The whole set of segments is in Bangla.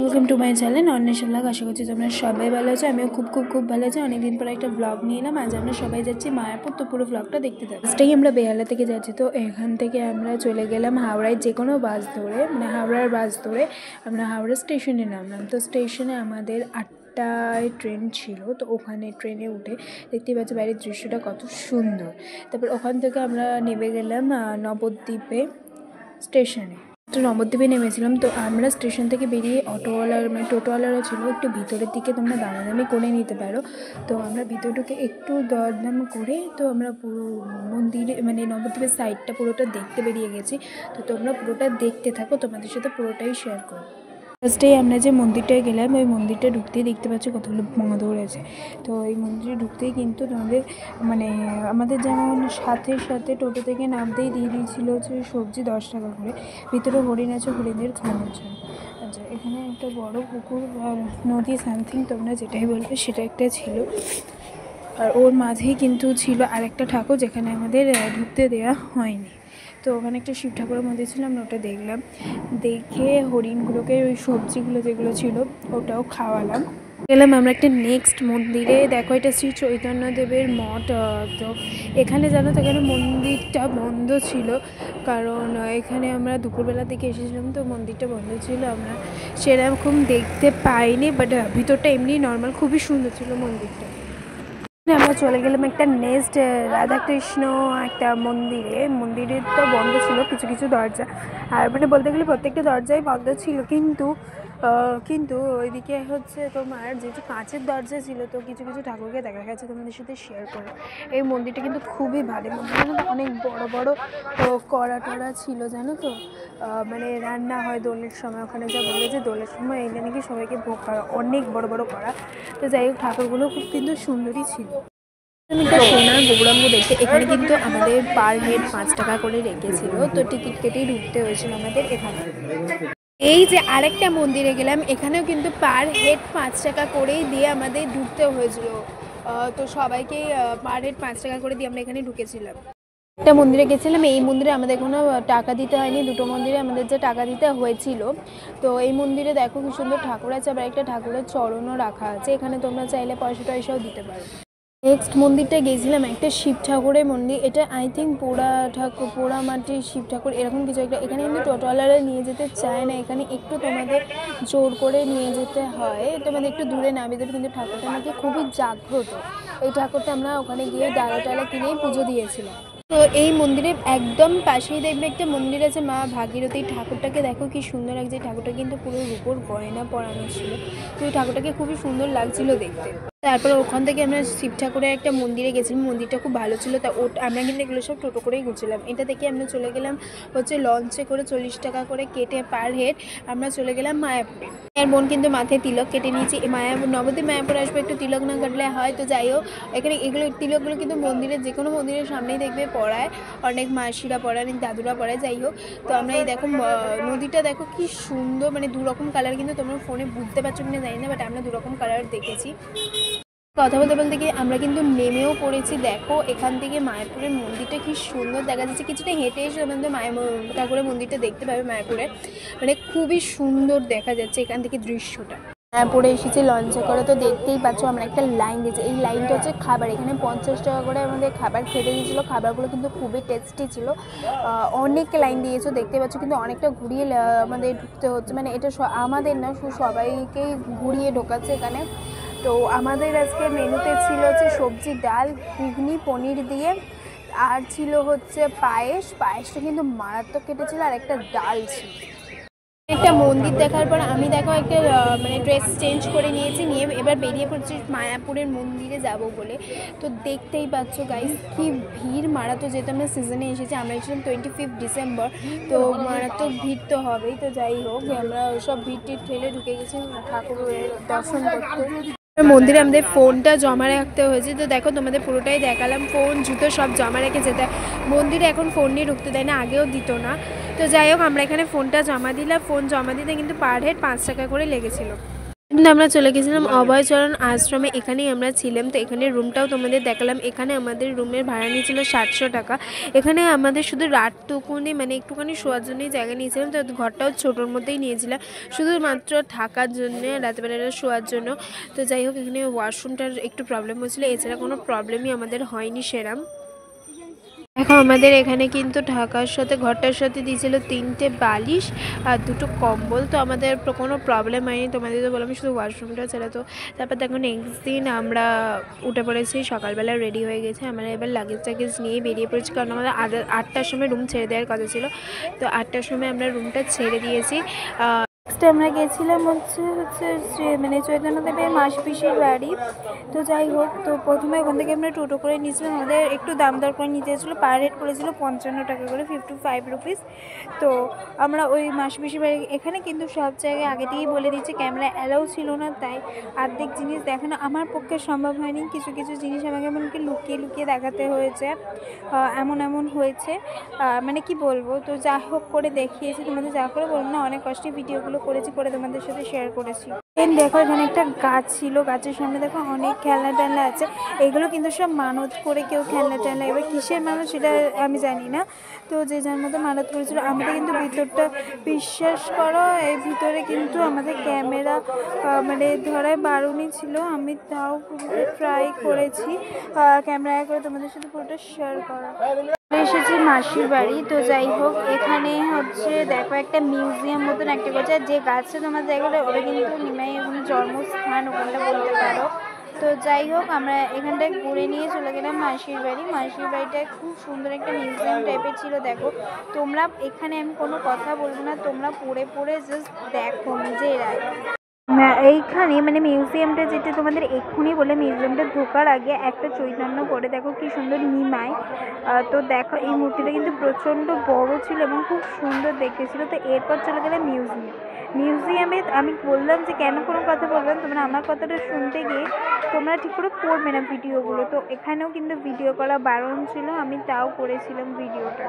ওয়েলকাম টু মাই চ্যানেল অন্বেষণ লাগ। আশা করছি তোমরা সবাই ভালো আছো। আমিও খুব ভালো আছি। অনেকদিন পর একটা ব্লগ নিয়ে এলাম। আজ আমরা সবাই যাচ্ছি মায়াপুর, তো পুরো ব্লগটা দেখতে থাকবো। ফার্স্টেই আমরা বেহালা থেকে যাচ্ছি, তো এখান থেকে আমরা চলে গেলাম হাওড়ায় যে কোনো বাস ধরে, মানে হাওড়ার বাস ধরে আমরা হাওড়া স্টেশনে নামলাম। তো স্টেশনে আমাদের 8টায় ট্রেন ছিল, তো ওখানে ট্রেনে উঠে দেখতে পাচ্ছি বাইরের দৃশ্যটা কত সুন্দর। তারপর ওখান থেকে আমরা নেমে গেলাম নবদ্বীপে স্টেশনে। তো নবদ্বীপে নেমেছিলাম। তো আমরা স্টেশন থেকে বেরিয়ে অটোওয়ালার মানে টোটোওয়ালারা ছিল একটু ভিতরের দিকে, তোমরা দামাদামি করে নিতে পারো। তো আমরা ভিতরে ঢুকে একটু দরদাম করে তো আমরা পুরো মন্দিরে মানে নবদ্বীপের সাইডটা পুরোটা দেখতে বেরিয়ে গেছি। তো তোমরা পুরোটা দেখতে থাকো, তোমাদের সাথে পুরোটাই শেয়ার করো। ফার্স্টেই আমরা যে মন্দিরটায় গেলাম, ওই মন্দিরটা ঢুকতেই দেখতে পাচ্ছি কতগুলো বাঁদর আছে। তো এই মন্দিরে ঢুকতেই কিন্তু তোমাদের মানে আমাদের যেমন সাথে টোটো থেকে নামতেই দিয়ে দিয়েছিল হচ্ছে সবজি 10 টাকা করে। ভিতরে হরিণ আছে, হরিণের খাওয়ানোর জন্য। আচ্ছা, এখানে একটা বড় পুকুর আর নদী সামথিং তোমরা যেটাই বলবে সেটা একটা ছিল। আর ওর মাঝেই কিন্তু ছিল আরেকটা ঠাকুর যেখানে আমাদের ঢুকতে দেওয়া হয়নি। তো ওখানে একটা শিব ঠাকুরের মন্দির ছিল, আমরা ওটা দেখলাম। দেখে হরিণগুলোকে ওই সবজিগুলো যেগুলো ছিল ওটাও খাওয়ালাম। গেলাম আমরা একটা নেক্সট মন্দিরে। দেখো, এটা শ্রী চৈতন্যদেবের মঠ। তো এখানে জানো তো এখানে মন্দিরটা বন্ধ ছিল, কারণ এখানে আমরা দুপুরবেলা থেকে এসেছিলাম, তো মন্দিরটা বন্ধ ছিল। আমরা সেরকম দেখতে পাইনি, বাট ভিতরটা এমনি নর্মাল, খুবই সুন্দর ছিল মন্দিরটা। আমরা চলে গেলাম একটা নেক্সট রাধাকৃষ্ণ একটা মন্দিরে তো বন্ধ ছিল কিছু কিছু দরজা, আর মানে বলতে গেলে প্রত্যেকটা দরজাই বন্ধ ছিল। কিন্তু ওইদিকে হচ্ছে তোমার যেহেতু কাঁচের দরজা ছিল, তো কিছু কিছু ঠাকুরকে দেখা গেছে, তোমাদের সাথে শেয়ার করো। এই মন্দিরটা কিন্তু খুবই ভালো। মন্দিরটা অনেক বড় কড়া টড়া ছিল, জানো তো, মানে রান্না হয় দোলের সময়। ওখানে যা বলে যে দোলের সময় এলে নাকি সবাইকে ভোগ করা, অনেক বড় কড়া। তো যাই হোক, ঠাকুরগুলো খুব কিন্তু সুন্দরই ছিল। সোনার গৌরাঙ্গ দেখতে এখানে কিন্তু আমাদের পার হেড 5 টাকা করে রেখেছিল, তো টিকিট কেটেই ঢুকতে হয়েছিল আমাদের এখানে। এই যে আরেকটা মন্দিরে গেলাম, এখানেও কিন্তু পার হেড 5 টাকা করেই দিয়ে আমাদের ঢুকতে হয়েছিল। তো সবাইকে পার হেড 5 টাকা করে দিয়ে আমরা এখানে ঢুকেছিলাম। একটা মন্দিরে গেছিলাম, এই মন্দিরে আমাদের কোনো টাকা দিতে হয়নি, দুটো মন্দিরে আমাদের যে টাকা দিতে হয়েছিল। তো এই মন্দিরে দেখো কি সুন্দর ঠাকুর আছে, আবার একটা ঠাকুরের চরণও রাখা আছে। এখানে তোমরা চাইলে পয়সাও দিতে পারো। নেক্সট মন্দিরটা গেছিলাম একটা শিব ঠাকুরের মন্দির। এটা আই থিঙ্ক পোড়া মাটির শিব ঠাকুর এরকম কিছু একটা। এখানে কিন্তু টোটোওয়ালারা নিয়ে যেতে চায় না, এখানে একটু তোমাদের জোর করে নিয়ে যেতে হয়, তোমাদের একটু দূরে নামিয়ে দেবে। কিন্তু ঠাকুরটা নাকি খুবই জাগ্রত। এই ঠাকুরটা আমরা ওখানে গিয়ে ডালা কিনেই পুজো দিয়েছিলাম। তো এই মন্দিরের একদম পাশেই দেখবে একটা মন্দির আছে মা ভাগীরথী। ঠাকুরটাকে দেখো কি সুন্দর লাগছে। ঠাকুরটা কিন্তু পুরো রূপোর গয়না পরানো ছিল, তো এই ঠাকুরটাকে খুবই সুন্দর লাগছিল দেখতে। তারপরে ওখান থেকে আমরা শিব ঠাকুরের একটা মন্দিরে গেছিলাম, মন্দিরটা খুব ভালো ছিল। তা আমরা কিন্তু এগুলো সব টোটো করেই ঘুরছিলাম। এটা থেকে আমরা চলে গেলাম হচ্ছে লঞ্চে করে 40 টাকা করে কেটে পার হেড আমরা চলে গেলাম মায়াপুরে। আর বোন কিন্তু মাথায় তিলক কেটে নিয়েছি। নবদ্বীপ মায়াপুর আসবে, একটু তিলক না কাটলে হয়। তো যাই হোক, এখানে তিলকগুলো কিন্তু মন্দিরের যে কোনো মন্দিরের সামনেই দেখবে পড়ায়, অনেক মাসিরা পড়ায়, অনেক দাদুরা পড়ায়। যাই হোক, তো আমরা এই দেখো নদীটা দেখো কি সুন্দর, মানে দুরকম কালার, কিন্তু তোমরা ফোনে বুঝতে পারছো কিনা জানি না, বাট আমরা দুরকম কালার দেখেছি। কথা বলতে গিয়ে আমরা কিন্তু নেমেও পড়েছি। দেখো এখান থেকে মায়াপুরের মন্দিরটা কি সুন্দর দেখা যাচ্ছে। কিছুটা হেঁটে এসে আমাদের ঠাকুরের মন্দিরটা দেখতে পাবে মায়াপুরে, মানে খুবই সুন্দর দেখা যাচ্ছে এখান থেকে দৃশ্যটা। মায়াপুরে এসেছি লঞ্চে করে, তো দেখতেই পাচ্ছ আমরা একটা লাইন দিয়েছি। এই লাইনটা হচ্ছে খাবার, এখানে 50 টাকা করে আমাদের খাবার খেতে দিয়েছিলো। খাবারগুলো কিন্তু খুবই টেস্টি ছিল। অনেক লাইন দিয়েছো দেখতে পাচ্ছ, কিন্তু অনেকটা ঘুরিয়ে আমাদের ঢুকতে হচ্ছে, মানে এটা আমাদের না, সবাইকেই ঘুরিয়ে ঢোকাচ্ছে এখানে। তো আমাদের আজকে মেনুতে ছিল হচ্ছে সবজি, ডাল, ঘুগনি, পনির দিয়ে, আর ছিল হচ্ছে পায়েসটা কিন্তু মারাত্মক কেটেছিল, আর একটা ডাল ছিল। একটা মন্দির দেখার পর আমি দেখো একটা মানে ড্রেস চেঞ্জ করে নিয়ে এবার বেরিয়ে পড়ছি মায়াপুরের মন্দিরে যাব বলে। তো দেখতেই পাচ্ছ গাইস কি ভিড় মারাত্মক, যেহেতু আমরা সিজনে এসেছি। আমরা এসেছিলাম 25 ডিসেম্বর, তো মারাত্মক ভিড় তো হবেই। তো যাই হোক, আমরা সব ভিড় ঠেলে ঢুকে গেছি ঠাকুরের দর্শন করতে। মন্দিরে আমাদের ফোনটা জমা রাখতে হয়েছে। তো দেখো তোমাদের পুরোটাই দেখালাম, ফোন জুতো সব জমা রেখে যেতে। মন্দিরে এখন ফোন নিয়ে ঢুকতে দেয় না, আগেও দিত না। তো যাই হোক, আমরা এখানে ফোনটা জমা দিলাম। ফোন জমা দিতে কিন্তু পার হেড 5 টাকা করে লেগেছিল। আমরা চলে গেছিলাম অভয়চরণ আশ্রমে, এখানেই আমরা ছিলাম। তো এখানে রুমটাও তোমাদের দেখালাম। এখানে আমাদের রুমের ভাড়া নিয়েছিল 700 টাকা। এখানে আমাদের শুধু রাতটুকুনি মানে একটুখানি শোয়ার জন্যই জায়গা নিয়েছিলাম। তো ঘরটাও ছোটোর মধ্যেই নিয়েছিলাম, শুধুমাত্র থাকার জন্য, রাত্রেবেলা শোয়ার জন্য। তো যাই হোক, এখানে ওয়াশরুমটার একটু প্রবলেম হয়েছিলো, এছাড়া কোনো প্রবলেমই আমাদের হয়নি সেরম। এখন আমাদের এখানে কিন্তু ঢাকার সাথে ঘরটার সাথে দিয়েছিল 3টে বালিশ আর 2টো কম্বল। তো আমাদের কোনো প্রবলেম হয়নি, তোমাদের তো বললাম শুধু ওয়াশরুমটা ছাড়া। তো তারপর দেখো নেক্সট দিন আমরা উঠে পড়েছি, সকালবেলা রেডি হয়ে গেছে। আমরা এবার লাগেজ টাগেজ নিয়ে বেরিয়ে পড়েছি, কারণ আমাদের 8টার সময় রুম ছেড়ে দেওয়ার কথা ছিল। তো 8টার সময় আমরা রুমটা ছেড়ে দিয়েছি। নেক্সট আমরা গেছিলাম হচ্ছে মানে চৈতন্যদেবের মাসপিসির বাড়ি। তো যাই হোক, তো প্রথমে ওখান থেকে আমরা টোটো করে নিয়েছিলাম, আমাদের একটু দাম দর করে নিতে হয়েছিলো। পার হেড পড়েছিল 55 টাকা করে, 55 রুপিস। তো আমরা ওই মাসপিসির বাড়ি, এখানে কিন্তু সব জায়গায় আগে থেকেই বলে দিচ্ছে ক্যামেরা অ্যালাউ ছিল না, তাই অর্ধেক জিনিস দেখানো আমার পক্ষে সম্ভব হয়নি। কিছু কিছু জিনিস আমাকে এমনকি লুকিয়ে লুকিয়ে দেখাতে হয়েছে, এমন হয়েছে, মানে কি বলবো। তো যা হোক করে দেখিয়েছি তোমাদের, যা করে বলবো না, অনেক কষ্টে ভিডিওগুলো করেছি, করে তোমাদের সাথে শেয়ার করেছি। দেখো এখানে একটা গাছ ছিল, গাছের সামনে দেখো অনেক খেলনা টেলনা আছে। এগুলো কিন্তু সব মানত করে কেউ খেলনা টেলনা, এবার কিসের মানত সেটা আমি জানি না। তো যে যার মতো মানত করেছিল। আমাদের কিন্তু ভিতরটা, বিশ্বাস করো, এই ভিতরে কিন্তু আমাদের ক্যামেরা মানে ধরায় বারণই ছিল, আমি তাও ট্রাই করেছি ক্যামেরা করে তোমাদের সাথে পুরোটা শেয়ার করা। এসেছি মাসির বাড়ি। তো যাই হোক, এখানে হচ্ছে দেখো একটা মিউজিয়াম মতন একটা করছে, যে গাছটা তোমার জায়গাটা ওটা কিন্তু নিমাই ওখানে জন্মস্থান ওখানটা বলতে পারো। তো যাই হোক, আমরা এখানটায় ঘুরে নিয়ে চলে গেলাম মাসির বাড়ি। মাসির বাড়িটা খুব সুন্দর একটা মিউজিয়াম টাইপের ছিল। দেখো তোমরা, এখানে আমি কোনো কথা বলবো না, তোমরা পড়ে পড়ে জাস্ট দেখো নিজেরাই। এইখানে মানে মিউজিয়ামটা যেটা তোমাদের এক্ষুনি বলে, মিউজিয়ামটা ঢোকার আগে একটা চৈতন্য পড়ে, দেখো কি সুন্দর নিমাই। তো দেখো এই মূর্তিটা কিন্তু প্রচণ্ড বড় ছিল এবং খুব সুন্দর দেখতে ছিল। তো এরপর চলে গেলে মিউজিয়ামে আমি বললাম যে কেন কোনো কথা বলবেন, তোমরা আমার কথাটা শুনতে গিয়ে তোমরা ঠিক করে পড়বে না ভিডিওগুলো। তো এখানেও কিন্তু ভিডিও করা বারণ ছিল, আমি তাও করেছিলাম ভিডিওটা।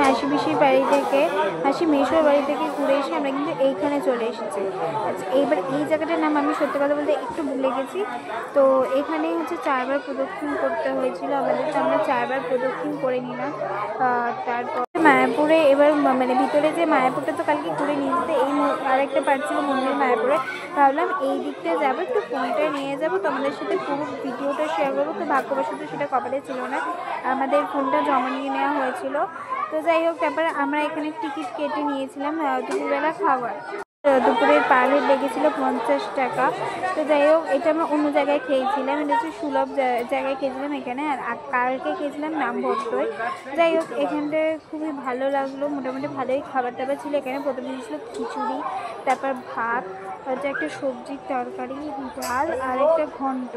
মাসি পিসির বাড়ি থেকে, মাসি মেশোর বাড়ি থেকে ঘুরে এসে আমরা কিন্তু এইখানে চলে এসেছি। আচ্ছা, এইবার এই জায়গাটার নাম আমি সত্যি কথা বলতে একটু ভুলে গেছি। তো এখানেই হচ্ছে 4 বার প্রদক্ষিণ করতে হয়েছিল আমাদের, তো আমরা 4 বার প্রদক্ষিণ করে নিলাম। তারপর মায়াপুরে এবার মানে ভিতরে যে মায়াপুরটা তো কালকে ঘুরে নিয়ে যেতে, এই আরেকটা পার্ট ছিল মন্দির মায়াপুরে। ভাবলাম এই দিকটা যাবো, একটু ফোনটা নিয়ে যাবো, তোমাদের সাথে পুরো ভিডিওটা শেয়ার করবো। তো ভাগ্যবশত সেটা কপালে ছিল না, আমাদের ফোনটা জমা নিয়ে নেওয়া হয়েছিল। তো যাই হোক, তারপর আমরা এখানে টিকিট কেটে নিয়েছিলাম দুপুরবেলা খাবার। দুপুরের পার হেড লেগেছিলো 50 টাকা। তো যাই হোক, এটা আমরা অন্য জায়গায় খেয়েছিলাম, এটা হচ্ছে সুলভ জায়গায় খেয়েছিলাম এখানে, আর কালকে খেয়েছিলাম নামভট্টয়। যাই হোক, এখানটা খুবই ভালো লাগলো, মোটামুটি ভালোই খাবার টাবার ছিল এখানে। প্রথমে দিয়েছিলো খিচুড়ি, তারপর ভাত, হচ্ছে একটা সবজির তরকারি, ডাল আর একটা ঘন্ট।